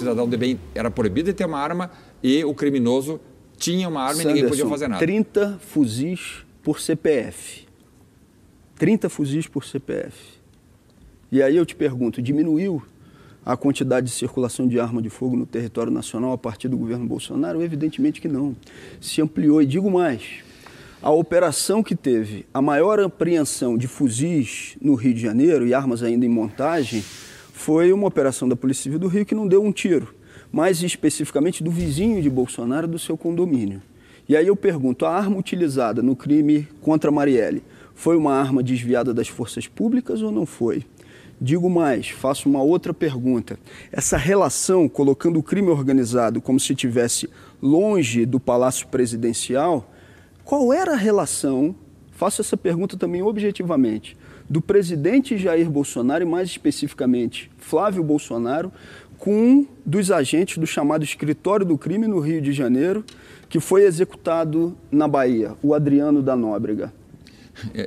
cidadão de bem era proibido de ter uma arma e o criminoso tinha uma arma, Sanderson, e ninguém podia fazer nada. 30 fuzis por CPF. 30 fuzis por CPF. E aí eu te pergunto, diminuiu a quantidade de circulação de arma de fogo no território nacional a partir do governo Bolsonaro? Evidentemente que não. Se ampliou. E digo mais, a operação que teve a maior apreensão de fuzis no Rio de Janeiro e armas ainda em montagem foi uma operação da Polícia Civil do Rio que não deu um tiro, mais especificamente do vizinho de Bolsonaro, do seu condomínio. E aí eu pergunto, a arma utilizada no crime contra Marielle foi uma arma desviada das forças públicas ou não foi? Digo mais, faço uma outra pergunta. Essa relação, colocando o crime organizado como se estivesse longe do Palácio Presidencial, qual era a relação, faço essa pergunta também objetivamente, do presidente Jair Bolsonaro e mais especificamente Flávio Bolsonaro com um dos agentes do chamado escritório do crime no Rio de Janeiro, que foi executado na Bahia, o Adriano da Nóbrega?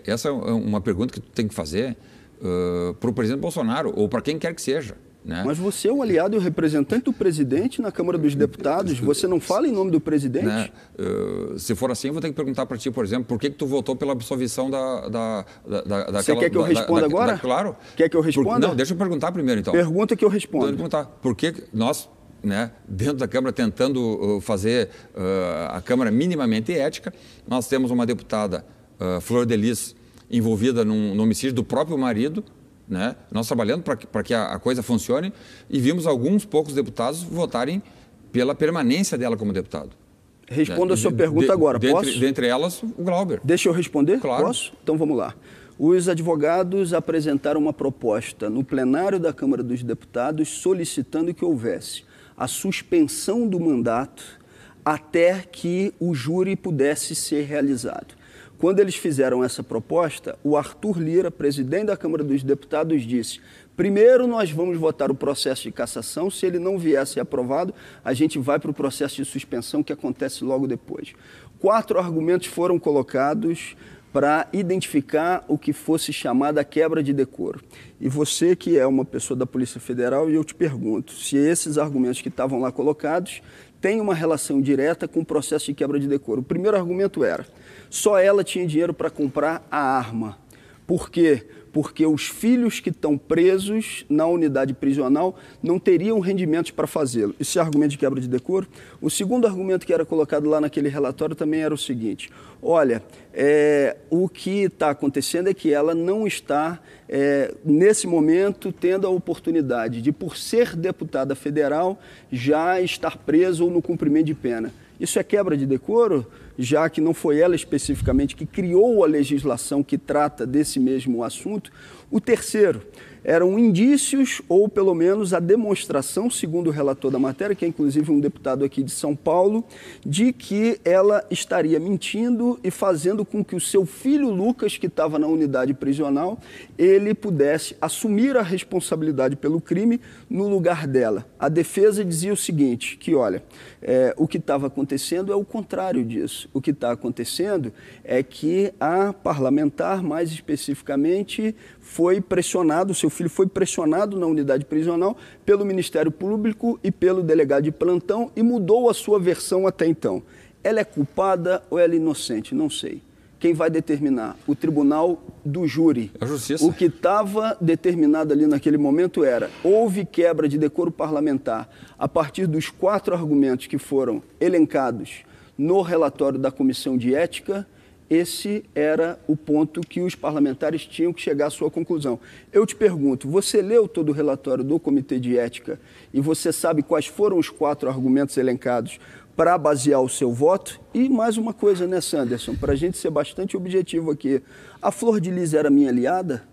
Essa é uma pergunta que tu tem que fazer para o presidente Bolsonaro ou para quem quer que seja. Né? Mas você é o aliado e o representante do presidente na Câmara dos Deputados, você não fala em nome do presidente? Né? Se for assim, eu vou ter que perguntar para ti, por exemplo, por que tu votou pela absolvição daquela... Você quer que eu responda agora? Claro. Quer que eu responda? Não, deixa eu perguntar primeiro, então. Pergunta que eu respondo. Deixa eu perguntar, por que nós, né, dentro da Câmara, tentando fazer a Câmara minimamente ética, nós temos uma deputada, Flor de Lis, envolvida no homicídio do próprio marido, né? Nós trabalhando para que a coisa funcione e vimos alguns poucos deputados votarem pela permanência dela como deputado. Responda a sua pergunta agora, posso? Dentre elas, o Glauber. Deixa eu responder? Claro. Posso? Então vamos lá. Os advogados apresentaram uma proposta no plenário da Câmara dos Deputados solicitando que houvesse a suspensão do mandato até que o júri pudesse ser realizado. Quando eles fizeram essa proposta, o Arthur Lira, presidente da Câmara dos Deputados, disse: primeiro nós vamos votar o processo de cassação, se ele não viesse aprovado, a gente vai para o processo de suspensão que acontece logo depois. 4 argumentos foram colocados para identificar o que fosse chamada quebra de decoro. E você que é uma pessoa da Polícia Federal, eu te pergunto, se esses argumentos que estavam lá colocados têm uma relação direta com o processo de quebra de decoro. O primeiro argumento era: só ela tinha dinheiro para comprar a arma. Por quê? Porque os filhos que estão presos na unidade prisional não teriam rendimentos para fazê-lo. Esse é argumento de quebra de decoro. O segundo argumento que era colocado lá naquele relatório também era o seguinte: olha, o que está acontecendo é que ela não está, nesse momento, tendo a oportunidade de, por ser deputada federal, já estar presa ou no cumprimento de pena. Isso é quebra de decoro, já que não foi ela especificamente que criou a legislação que trata desse mesmo assunto. O terceiro eram indícios ou, pelo menos, a demonstração, segundo o relator da matéria, que é inclusive um deputado aqui de São Paulo, de que ela estaria mentindo e fazendo com que o seu filho Lucas, que estava na unidade prisional, ele pudesse assumir a responsabilidade pelo crime no lugar dela. A defesa dizia o seguinte, que olha, o que estava acontecendo é o contrário disso. O que está acontecendo é que a parlamentar, mais especificamente, foi pressionado, seu filho foi pressionado na unidade prisional pelo Ministério Público e pelo delegado de plantão e mudou a sua versão até então. Ela é culpada ou ela é inocente? Não sei. Quem vai determinar? O tribunal do júri. A justiça. O que estava determinado ali naquele momento era: houve quebra de decoro parlamentar a partir dos 4 argumentos que foram elencados no relatório da Comissão de Ética. Esse era o ponto que os parlamentares tinham que chegar à sua conclusão. Eu te pergunto, você leu todo o relatório do Comitê de Ética e você sabe quais foram os 4 argumentos elencados para basear o seu voto? E mais uma coisa, né, Sanderson, para a gente ser bastante objetivo aqui. A Flor de Lis era minha aliada?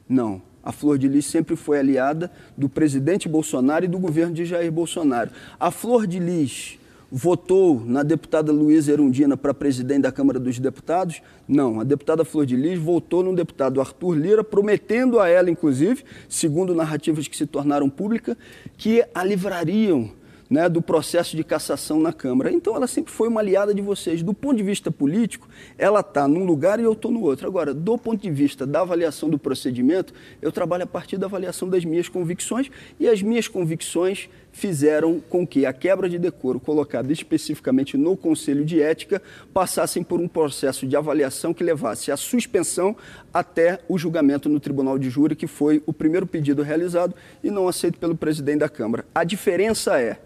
Não. A Flor de Lis sempre foi aliada do presidente Bolsonaro e do governo de Jair Bolsonaro. A Flor de Lis votou na deputada Luísa Erundina para presidente da Câmara dos Deputados? Não, a deputada Flor de Lis votou no deputado Arthur Lira, prometendo a ela, inclusive, segundo narrativas que se tornaram públicas, que a livrariam né, do processo de cassação na Câmara. Então, ela sempre foi uma aliada de vocês. Do ponto de vista político, ela está num lugar e eu estou no outro. Agora, do ponto de vista da avaliação do procedimento, eu trabalho a partir da avaliação das minhas convicções, e as minhas convicções fizeram com que a quebra de decoro colocada especificamente no Conselho de Ética passassem por um processo de avaliação que levasse à suspensão até o julgamento no Tribunal de Júri, que foi o primeiro pedido realizado e não aceito pelo presidente da Câmara. A diferença é,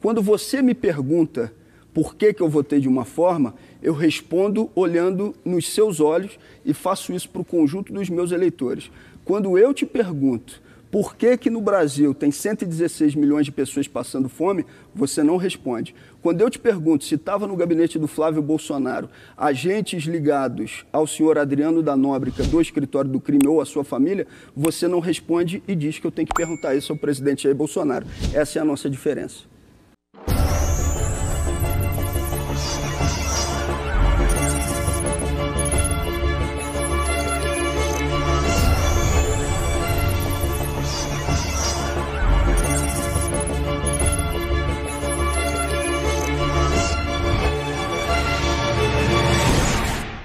quando você me pergunta por que eu votei de uma forma, eu respondo olhando nos seus olhos e faço isso para o conjunto dos meus eleitores. Quando eu te pergunto por que no Brasil tem 116 milhões de pessoas passando fome, você não responde. Quando eu te pergunto se estava no gabinete do Flávio Bolsonaro agentes ligados ao senhor Adriano da Nóbrega do escritório do crime ou à sua família, você não responde e diz que eu tenho que perguntar isso ao presidente Jair Bolsonaro. Essa é a nossa diferença.